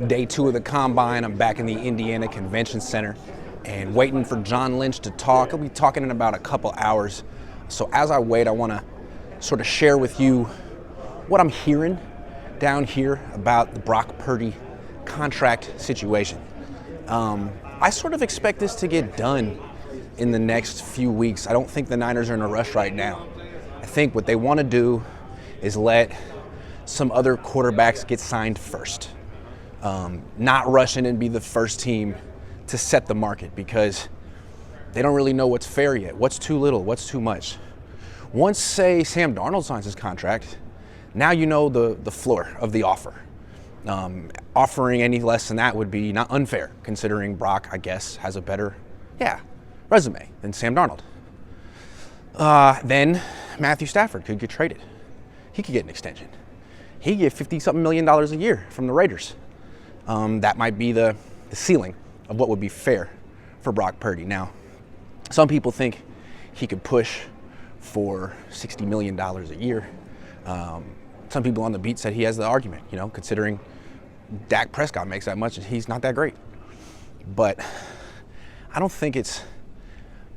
Day 2 of the Combine. I'm back in the Indiana Convention Center and waiting for John Lynch to talk. He'll be talking in about a couple hours. So as I wait, I want to sort of share with you what I'm hearing down here about the Brock Purdy contract situation. I sort of expect this to get done in the next few weeks. I don't think the Niners are in a rush right now. I think what they want to do is let some other quarterbacks get signed first. Not rush in and be the first team to set the market because they don't really know what's fair yet. What's too little? What's too much? Once, say, Sam Darnold signs his contract, now you know the floor of the offer. Offering any less than that would be not unfair, considering Brock, I guess, has a better, resume than Sam Darnold. Then Matthew Stafford could get traded. He could get an extension. He could get $50-something million a year from the Raiders. That might be the ceiling of what would be fair for Brock Purdy. Now, some people think he could push for $60 million a year. Some people on the beat said he has the argument, considering Dak Prescott makes that much and he's not that great. But I don't think it's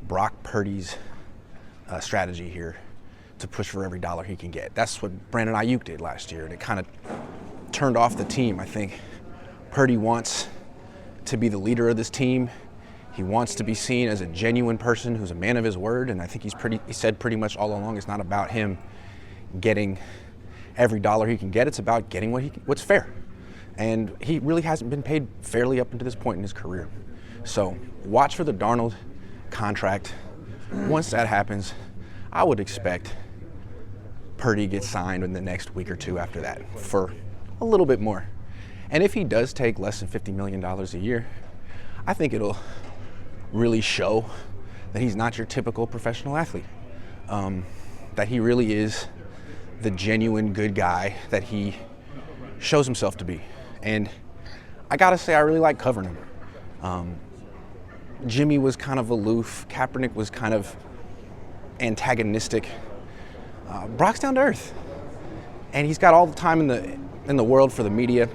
Brock Purdy's strategy here to push for every dollar he can get. That's what Brandon Ayuk did last year, and it kind of turned off the team. I think Purdy wants to be the leader of this team. He wants to be seen as a genuine person who's a man of his word, and I think he said pretty much all along it's not about him getting every dollar he can get. It's about getting what's fair. And he really hasn't been paid fairly up until this point in his career. So watch for the Darnold contract. Once that happens, I would expect Purdy gets signed in the next week or two after that for a little bit more. And if he does take less than $50 million a year, I think it'll really show that he's not your typical professional athlete. That he really is the genuine good guy that he shows himself to be. And I gotta say, I really like covering him. Jimmy was kind of aloof. Kaepernick was kind of antagonistic. Brock's down to earth, and he's got all the time in the world for the media.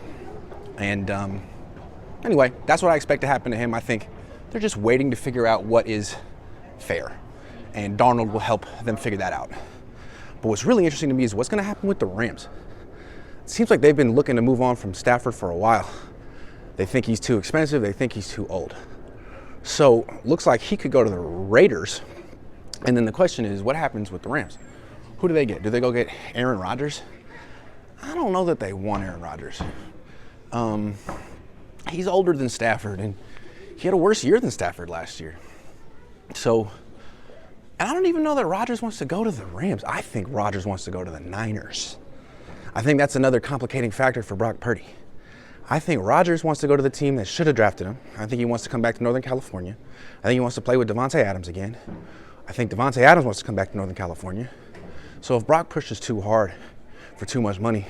And anyway, that's what I expect to happen to him. I think they're just waiting to figure out what is fair, and Darnold will help them figure that out. But what's really interesting to me is what's going to happen with the Rams. It seems like they've been looking to move on from Stafford for a while. They think he's too expensive. They think he's too old. So looks like he could go to the Raiders. And then the question is, what happens with the Rams? Who do they get? Do they go get Aaron Rodgers? I don't know that they want Aaron Rodgers. He's older than Stafford, and he had a worse year than Stafford last year. So, and I don't even know that Rodgers wants to go to the Rams. I think Rodgers wants to go to the Niners. I think that's another complicating factor for Brock Purdy. I think Rodgers wants to go to the team that should have drafted him. I think he wants to come back to Northern California. I think he wants to play with Davante Adams again. I think Davante Adams wants to come back to Northern California. So if Brock pushes too hard for too much money,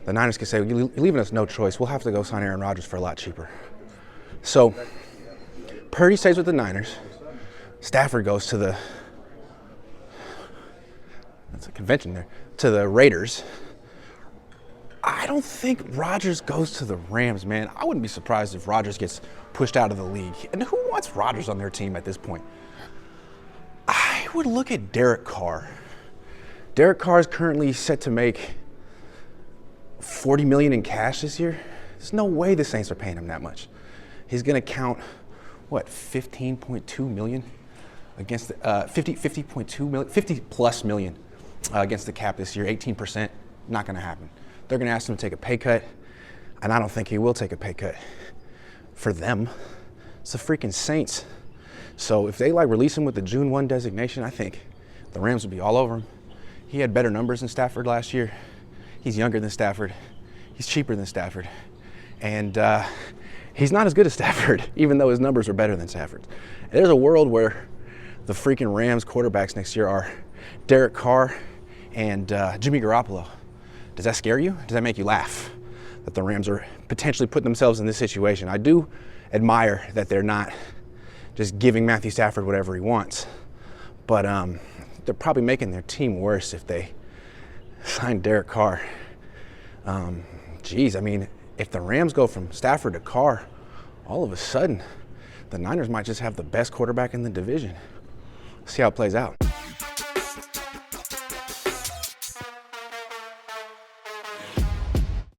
the Niners can say, you're leaving us no choice. We'll have to go sign Aaron Rodgers for a lot cheaper. So Purdy stays with the Niners. Stafford goes to that's a convention there, to the Raiders. I don't think Rodgers goes to the Rams, man. I wouldn't be surprised if Rodgers gets pushed out of the league. And who wants Rodgers on their team at this point? I would look at Derek Carr. Derek Carr is currently set to make $40 million in cash this year. There's no way the Saints are paying him that much. He's going to count, $15.2 million against the 50.2 million, 50 plus million against the cap this year. 18%, not going to happen. They're going to ask him to take a pay cut, and I don't think he will take a pay cut for them. It's the freaking Saints. So if they release him with the June 1 designation, I think the Rams would be all over him. He had better numbers than Stafford last year. He's younger than Stafford. He's cheaper than Stafford. And he's not as good as Stafford, even though his numbers are better than Stafford's. There's a world where the freaking Rams quarterbacks next year are Derek Carr and Jimmy Garoppolo. Does that scare you? Does that make you laugh that the Rams are potentially putting themselves in this situation? I do admire that they're not just giving Matthew Stafford whatever he wants. But they're probably making their team worse if they sign Derek Carr. If if the Rams go from Stafford to Carr, all of a sudden, the Niners might just have the best quarterback in the division. See how it plays out.